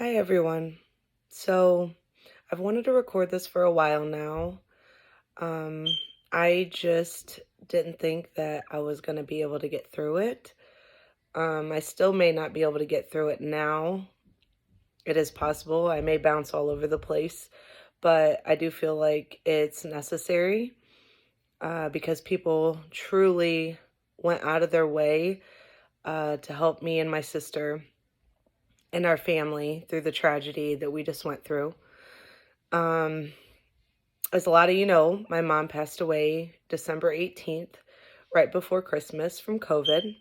Hi everyone. So I've wanted to record this for a while now. Um, I just didn't think that I was going to be able to get through it. I still may not be able to get through it now. It is possible. I may bounce all over the place, but I do feel like it's necessary because people truly went out of their way to help me and my sister and our family through the tragedy that we just went through. Um, as a lot of you know, my mom passed away December 18th, right before Christmas from COVID.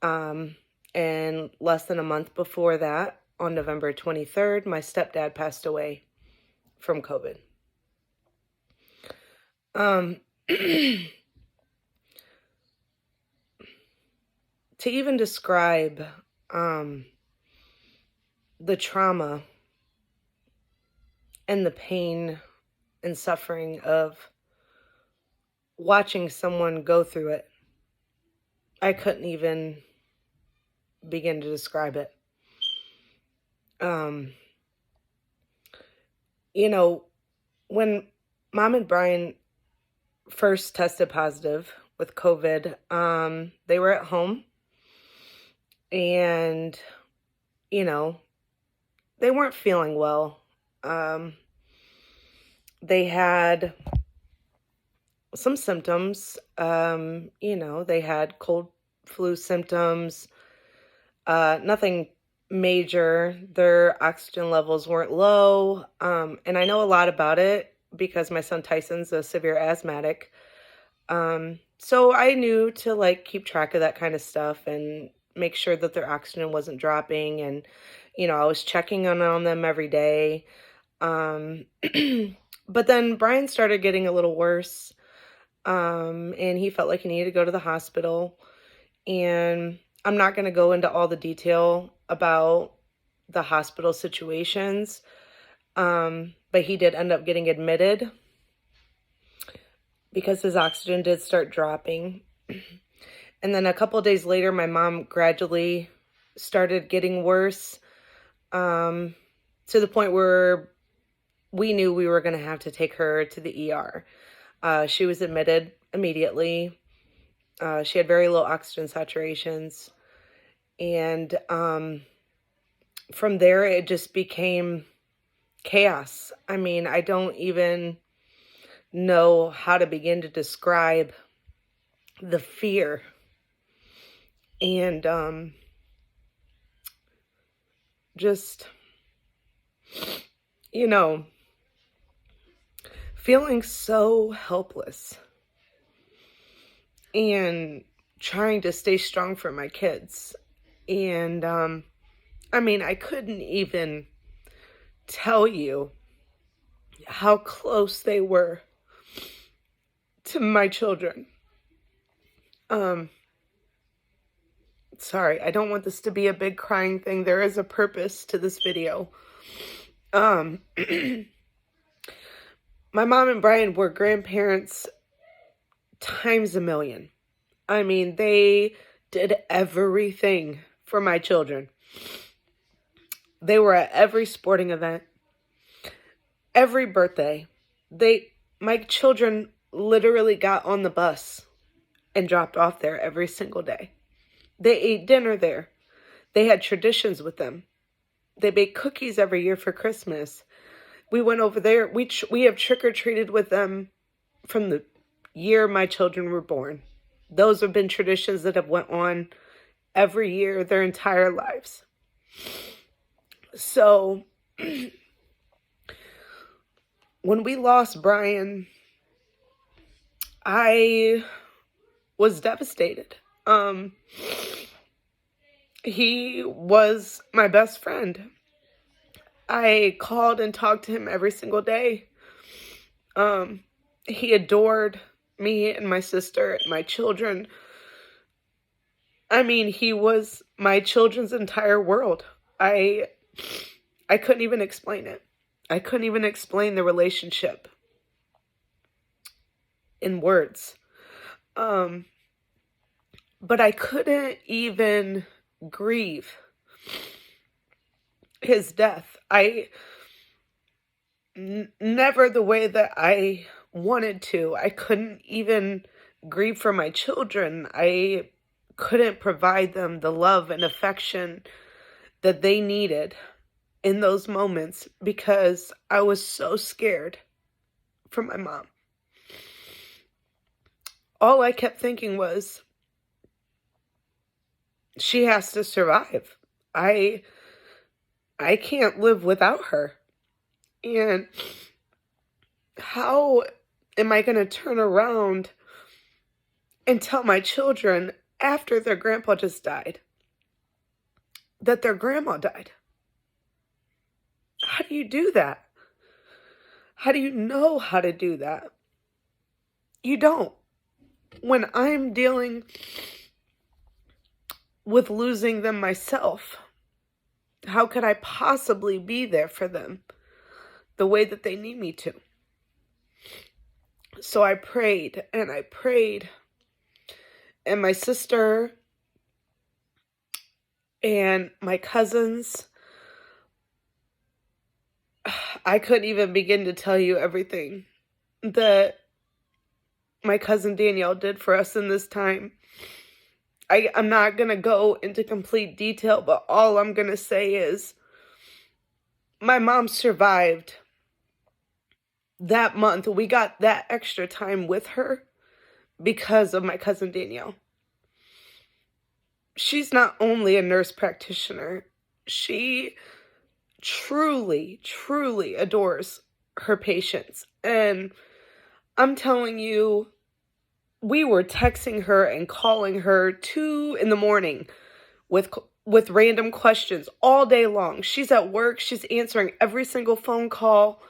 Um, and less than a month before that, on November 23rd, my stepdad passed away from COVID. Um, to even describe um, the trauma and the pain and suffering of watching someone go through it, I couldn't even begin to describe it. Um, you know, when Mom and Brian first tested positive with COVID, they were at home and, you know, they weren't feeling well. Um, they had some symptoms. They had cold flu symptoms, nothing major. Their oxygen levels weren't low. And I know a lot about it because my son Tyson's a severe asthmatic. So I knew to like keep track of that kind of stuff and make sure that their oxygen wasn't dropping. And, I was checking on them every day. Um, but then Brian started getting a little worse. And he felt like he needed to go to the hospital. And I'm not going to go into all the detail about the hospital situations. But he did end up getting admitted because his oxygen did start dropping. And then a couple of days later, my mom gradually started getting worse, to the point where we knew we were going to have to take her to the ER. She was admitted immediately. She had very low oxygen saturations. And from there, it just became chaos. I mean, I don't even know how to begin to describe the fear and just, you know, feeling so helpless and trying to stay strong for my kids. And I couldn't even tell you how close they were to my children. Um, Sorry, I don't want this to be a big crying thing. There is a purpose to this video. Um, my mom and Brian were grandparents times a million. I mean, they did everything for my children. They were at every sporting event, every birthday. My children literally got on the bus and dropped off there every single day. They ate dinner there. They had traditions with them. They baked cookies every year for Christmas. We went over there. We have trick-or-treated with them from the year my children were born. Those have been traditions that have went on every year their entire lives. So when we lost Brian, I was devastated. He was my best friend. I called and talked to him every single day. He adored me and my sister and my children. I mean, he was my children's entire world. I couldn't even explain it. I couldn't even explain the relationship in words. But I couldn't even grieve his death. Never the way that I wanted to. I couldn't even grieve for my children. I couldn't provide them the love and affection that they needed in those moments because I was so scared for my mom. All I kept thinking was, she has to survive. I can't live without her. And how am I going to turn around and tell my children after their grandpa just died that their grandma died? How do you do that? How do you know how to do that? You don't. When I'm dealing with losing them myself, how could I possibly be there for them the way that they need me to? So I prayed and I prayed, and my sister and my cousins, I couldn't even begin to tell you everything that my cousin Danielle did for us in this time. I'm not going to go into complete detail, but all I'm going to say is my mom survived that month. We got that extra time with her because of my cousin Danielle. She's not only a nurse practitioner, she truly, truly adores her patients. And I'm telling you, we were texting her and calling her 2 a.m. with random questions all day long. She's at work. She's answering every single phone call,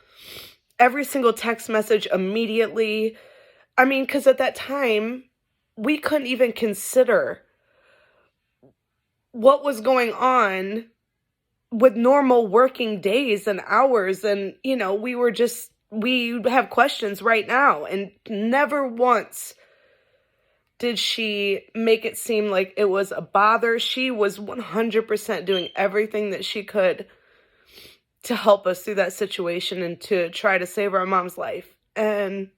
every single text message immediately. I mean, because at that time, we couldn't even consider what was going on with normal working days and hours. And, we have questions right now. And never once did she make it seem like it was a bother. She was 100% doing everything that she could to help us through that situation and to try to save our mom's life. And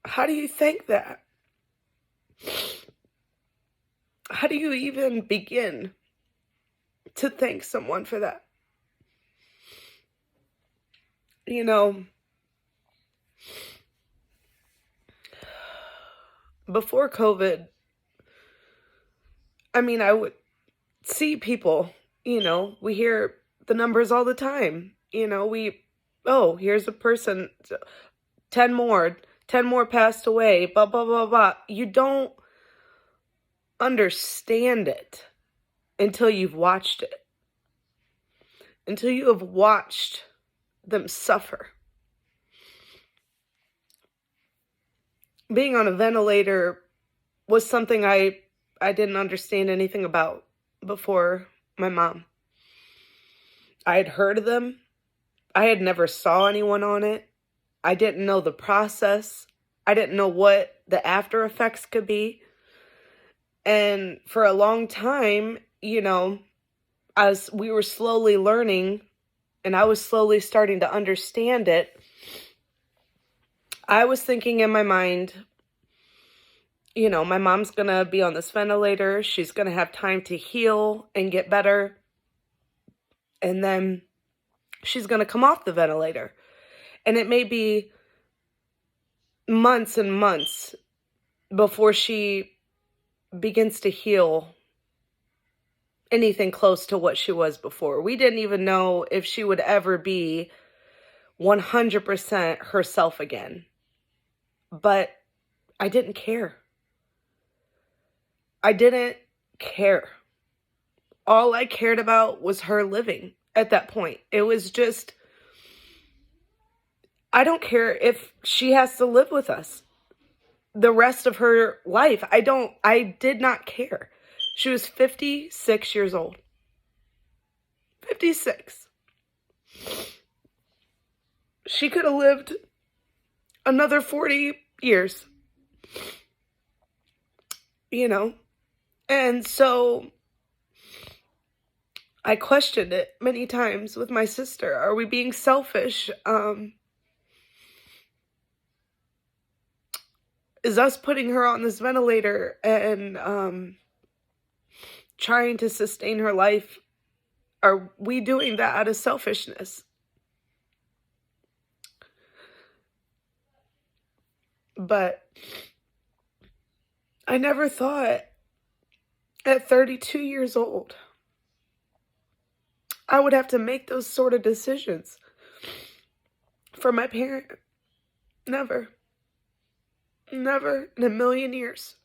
how do you thank that? How do you even begin to thank someone for that? Before COVID, I would see people, we hear the numbers all the time. Here's a person, 10 more passed away, blah, blah, blah, blah. You don't understand it until you've watched it, until you have watched them suffer. Being on a ventilator was something I didn't understand anything about before my mom. I had heard of them. I had never saw anyone on it. I didn't know the process. I didn't know what the after effects could be. And for a long time, as we were slowly learning and I was slowly starting to understand it, I was thinking in my mind, my mom's going to be on this ventilator. She's going to have time to heal and get better. And then she's going to come off the ventilator. And it may be months and months before she begins to heal anything close to what she was before. We didn't even know if she would ever be 100% herself again. But I didn't care. I didn't care. All I cared about was her living at that point. It was just, I don't care if she has to live with us the rest of her life. I did not care. She was 56 years old. 56. She could have lived another 40 years. And so I questioned it many times with my sister. Are we being selfish? Is us putting her on this ventilator and trying to sustain her life, are we doing that out of selfishness? But I never thought at 32 years old I would have to make those sort of decisions for my parent. Never. Never in a million years.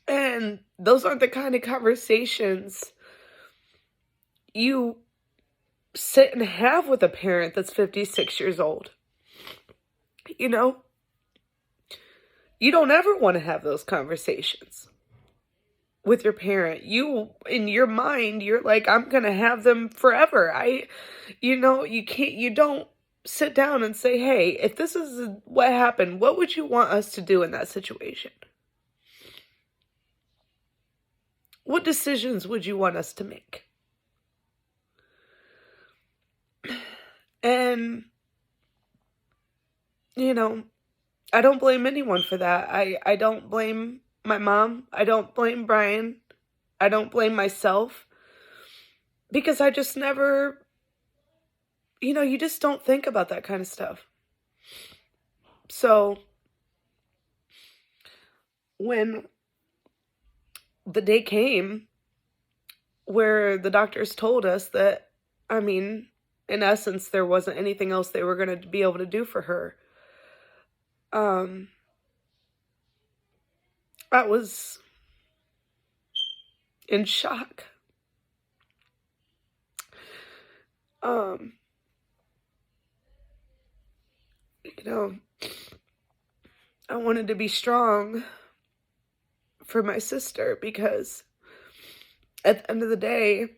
And those aren't the kind of conversations you sit and have with a parent that's 56 years old. You know, you don't ever want to have those conversations with your parent. You, in your mind, you're like, I'm going to have them forever. You don't sit down and say, hey, if this is what happened, what would you want us to do in that situation? What decisions would you want us to make? And, I don't blame anyone for that. I don't blame my mom. I don't blame Brian. I don't blame myself. Because I just never, you just don't think about that kind of stuff. So, when the day came where the doctors told us that, in essence, there wasn't anything else they were going to be able to do for her, I was in shock. I wanted to be strong for my sister because at the end of the day,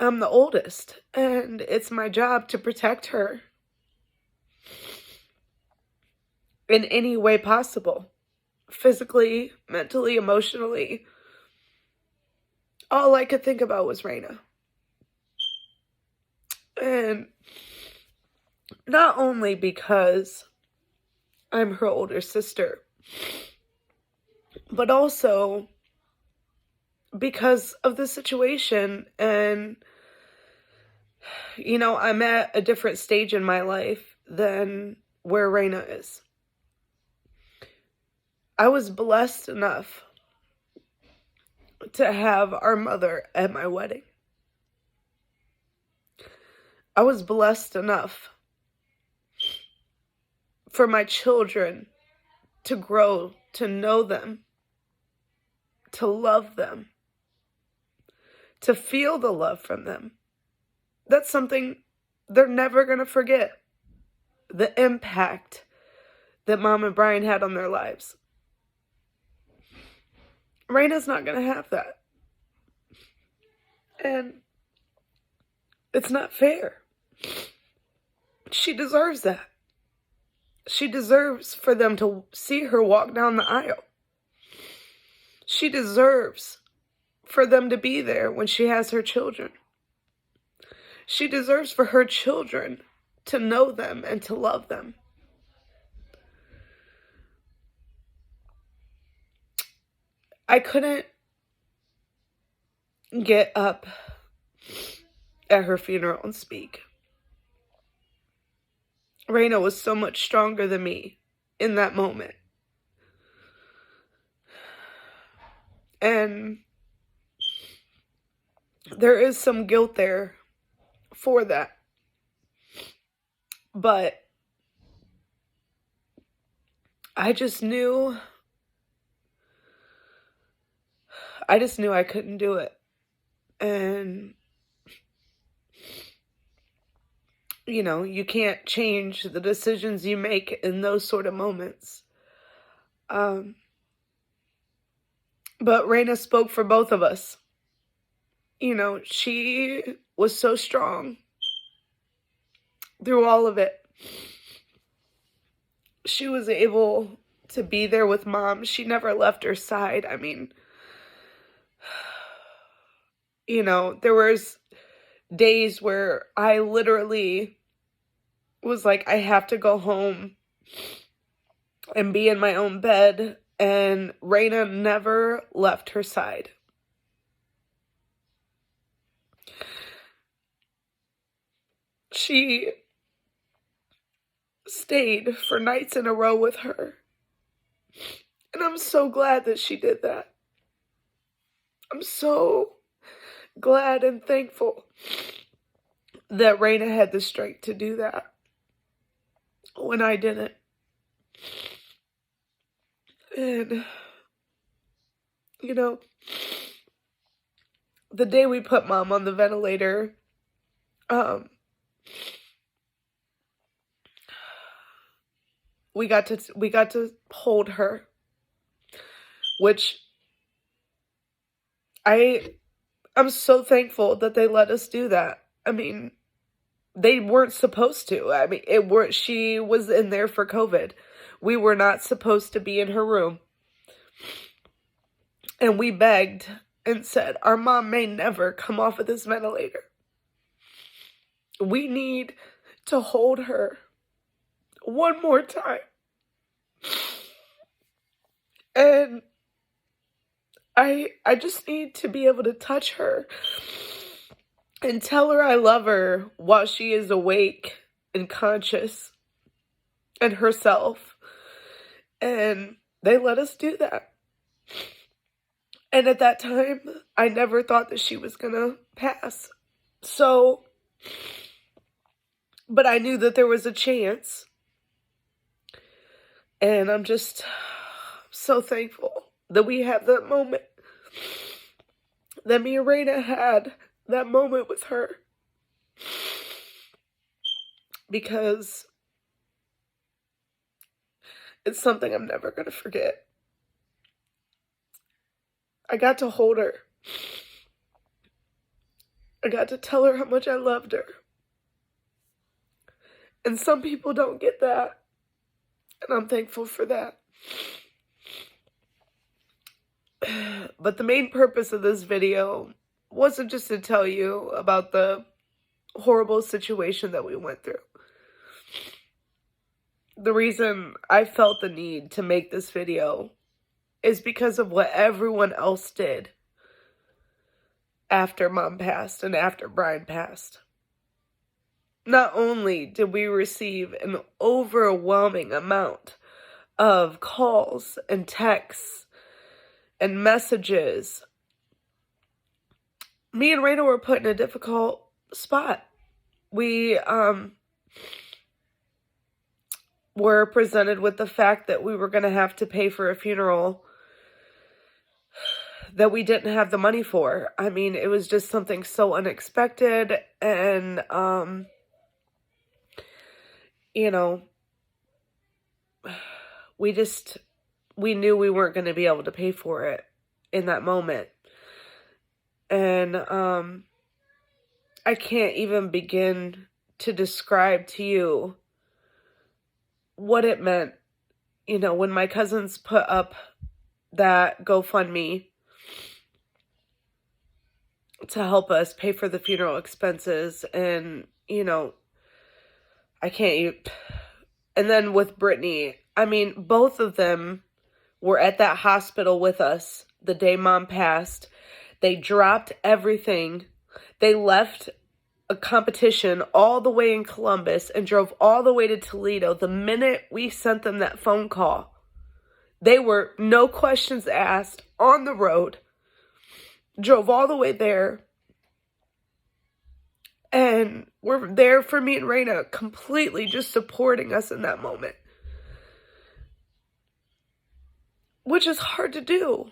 I'm the oldest and it's my job to protect her in any way possible. Physically, mentally, emotionally. All I could think about was Raina. And not only because I'm her older sister, but also because of the situation. And, I'm at a different stage in my life than where Raina is. I was blessed enough to have our mother at my wedding. I was blessed enough for my children to grow, to know them, to love them, to feel the love from them. That's something they're never going to forget. The impact that Mom and Brian had on their lives. Raina's not going to have that. And it's not fair. She deserves that. She deserves for them to see her walk down the aisle. She deserves for them to be there when she has her children. She deserves for her children to know them and to love them. I couldn't get up at her funeral and speak. Raina was so much stronger than me in that moment. And there is some guilt there for that. But I just knew I couldn't do it. And, you can't change the decisions you make in those sort of moments. But Raina spoke for both of us. She was so strong through all of it. She was able to be there with Mom. She never left her side. I mean, there was days where I literally was like, I have to go home and be in my own bed, and Raina never left her side. She stayed for nights in a row with her, and I'm so glad that she did that. I'm so glad and thankful that Raina had the strength to do that when I didn't. And, the day we put Mom on the ventilator, we got to hold her, which I'm so thankful that they let us do that. I mean, they weren't supposed to. I mean, she was in there for COVID. We were not supposed to be in her room. And we begged and said, our mom may never come off of this ventilator. We need to hold her one more time. And I just need to be able to touch her and tell her I love her while she is awake and conscious and herself. And they let us do that. And at that time, I never thought that she was gonna pass. So, but I knew that there was a chance. And I'm just so thankful that we had that moment. That me and Raina had that moment with her. Because it's something I'm never going to forget. I got to hold her. I got to tell her how much I loved her. And some people don't get that. And I'm thankful for that. But the main purpose of this video wasn't just to tell you about the horrible situation that we went through. The reason I felt the need to make this video is because of what everyone else did after Mom passed and after Brian passed. Not only did we receive an overwhelming amount of calls and texts and messages, me and Raina were put in a difficult spot. We were presented with the fact that we were going to have to pay for a funeral that we didn't have the money for. I mean, it was just something so unexpected, and we knew we weren't going to be able to pay for it in that moment. And I can't even begin to describe to you what it meant, when my cousins put up that GoFundMe to help us pay for the funeral expenses. And, I can't even. And then with Brittany, I mean, both of them were at that hospital with us the day Mom passed. They dropped everything. They left a competition all the way in Columbus and drove all the way to Toledo the minute we sent them that phone call. They were, no questions asked, on the road, drove all the way there, and were there for me and Raina, completely just supporting us in that moment. Which is hard to do.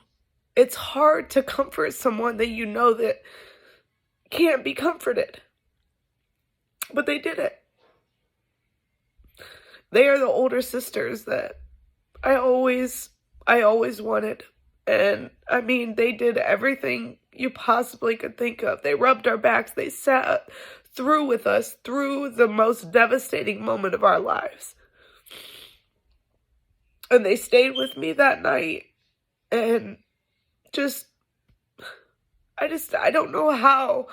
It's hard to comfort someone that you know that can't be comforted. But they did it. They are the older sisters that I always wanted. And I mean, they did everything you possibly could think of. They rubbed our backs. They sat through with us through the most devastating moment of our lives. And they stayed with me that night. And just, I don't know how.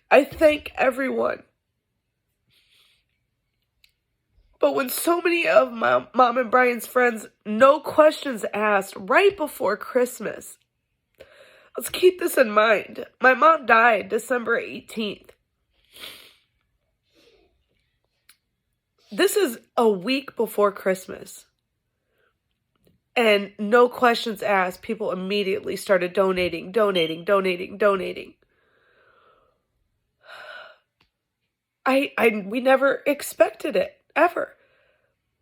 I thank everyone. But when so many of my mom and Brian's friends, no questions asked, right before Christmas, let's keep this in mind. My mom died December 18th. This is a week before Christmas. And no questions asked, people immediately started donating. We never expected it, ever.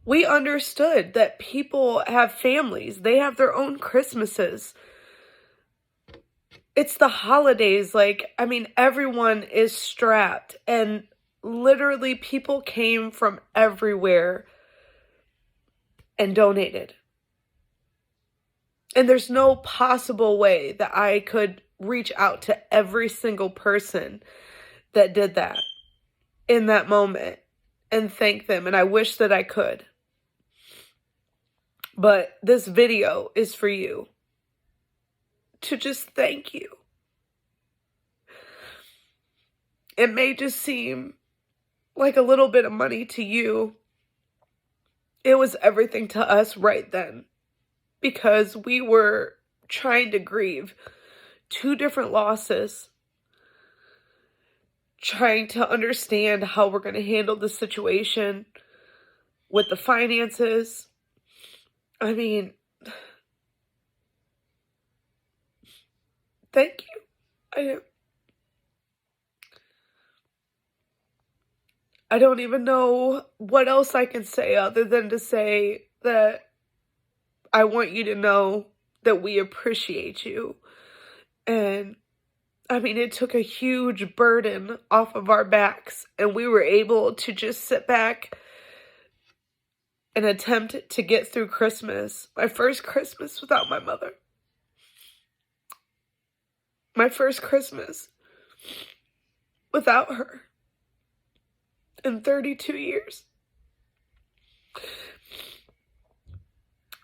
We understood that people have families. They have their own Christmases. It's the holidays. Everyone is strapped. And literally people came from everywhere and donated. And there's no possible way that I could reach out to every single person that did that in that moment and thank them. And I wish that I could. But this video is for you to just thank you. It may just seem like a little bit of money to you. It was everything to us right then, because we were trying to grieve 2 different losses, trying to understand how we're going to handle the situation with the finances. Thank you. I don't even know what else I can say other than to say that I want you to know that we appreciate you. And it took a huge burden off of our backs, and we were able to just sit back and attempt to get through Christmas. My first Christmas without my mother. My first Christmas without her in 32 years.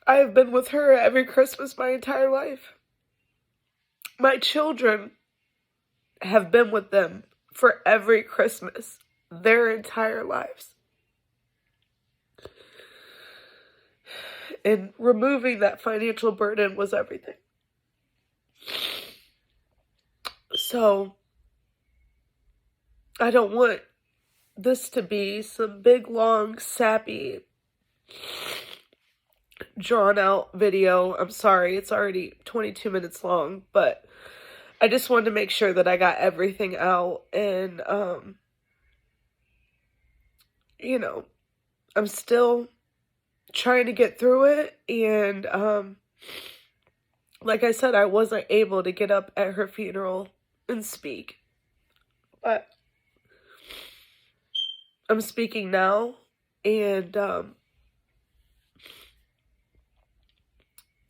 I have been with her every Christmas my entire life. My children have been with them for every Christmas their entire lives. And removing that financial burden was everything. So, I don't want this to be some big, long, sappy, drawn-out video. I'm sorry, it's already 22 minutes long, but I just wanted to make sure that I got everything out. And, I'm still trying to get through it. And, like I said, I wasn't able to get up at her funeral and speak. But I'm speaking now. And,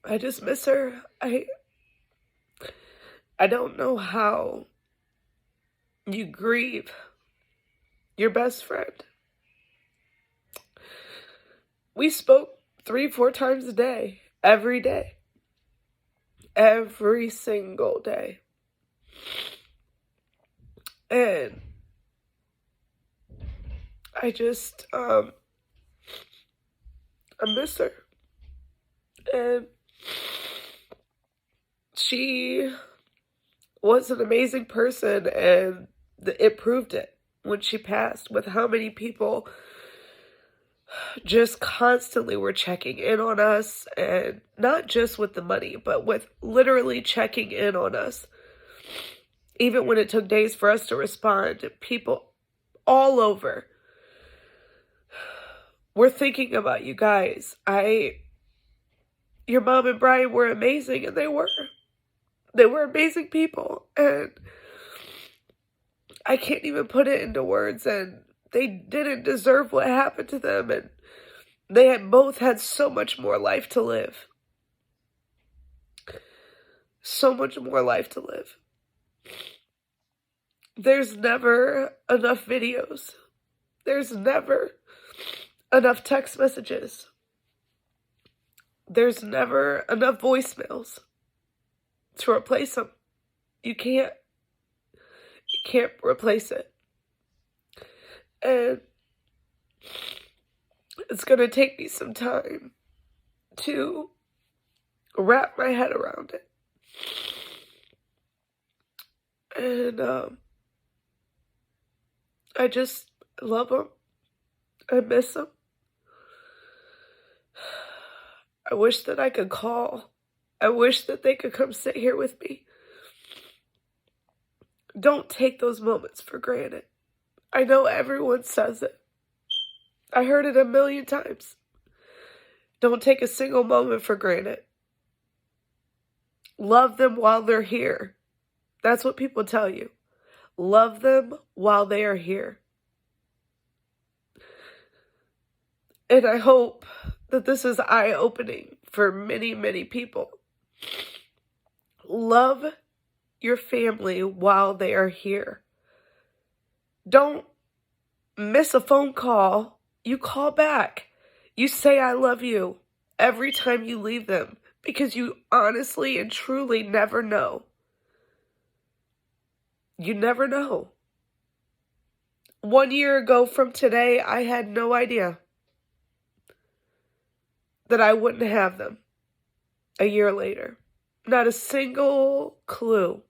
I just miss her. I don't know how you grieve your best friend. We spoke 3-4 times a day, every day, every single day. And I just, I miss her. And she was an amazing person, and it proved it when she passed, with how many people just constantly were checking in on us, and not just with the money, but with literally checking in on us. Even when it took days for us to respond, people all over were thinking about you guys. Your mom and Brian were amazing, and they were. They were amazing people, and I can't even put it into words, and they didn't deserve what happened to them, and they had both had so much more life to live. So much more life to live. There's never enough videos. There's never enough text messages. There's never enough voicemails to replace them. You can't replace it. And it's going to take me some time to wrap my head around it. And I just love them. I miss them. I wish that I could call. I wish that they could come sit here with me. Don't take those moments for granted. I know everyone says it. I heard it a million times. Don't take a single moment for granted. Love them while they're here. That's what people tell you. Love them while they are here. And I hope that this is eye-opening for many, many people. Love your family while they are here. Don't miss a phone call. You call back. You say, I love you every time you leave them, because you honestly and truly never know. You never know. 1 year ago from today, I had no idea that I wouldn't have them a year later. Not a single clue.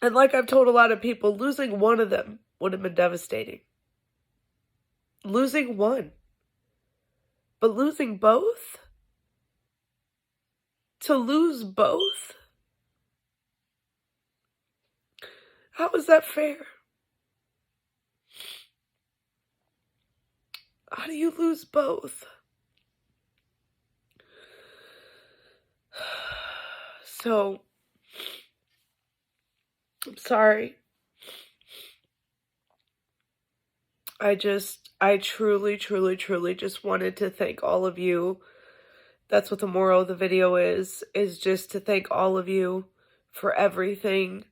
And like I've told a lot of people, losing one of them would have been devastating. Losing one. But losing both? To lose both? How is that fair? How do you lose both? So, I'm sorry. I truly, truly, truly just wanted to thank all of you. That's what the moral of the video is just to thank all of you for everything.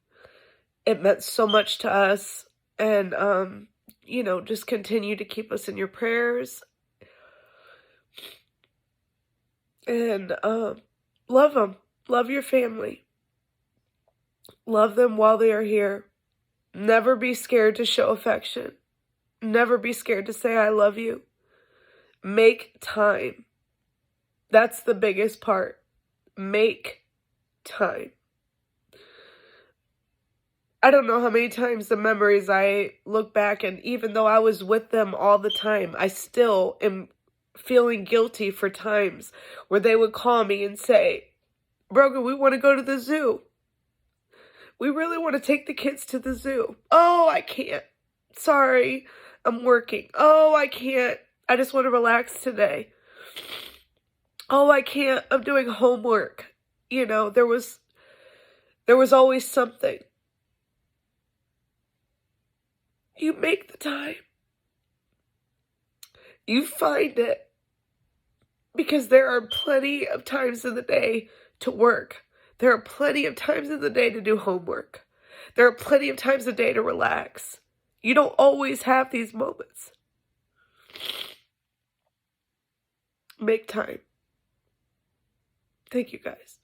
It meant so much to us. And, just continue to keep us in your prayers. And, love them. Love your family. Love them while they are here. Never be scared to show affection. Never be scared to say I love you. Make time. That's the biggest part. Make time. I don't know how many times the memories I look back, and even though I was with them all the time, I still am feeling guilty for times where they would call me and say, Brogan, we want to go to the zoo. We really want to take the kids to the zoo. Oh, I can't. Sorry, I'm working. Oh, I can't. I just want to relax today. Oh, I can't. I'm doing homework. There was always something. You make the time. You find it. Because there are plenty of times in the day to work. There are plenty of times in the day to do homework. There are plenty of times a day to relax. You don't always have these moments. Make time. Thank you, guys.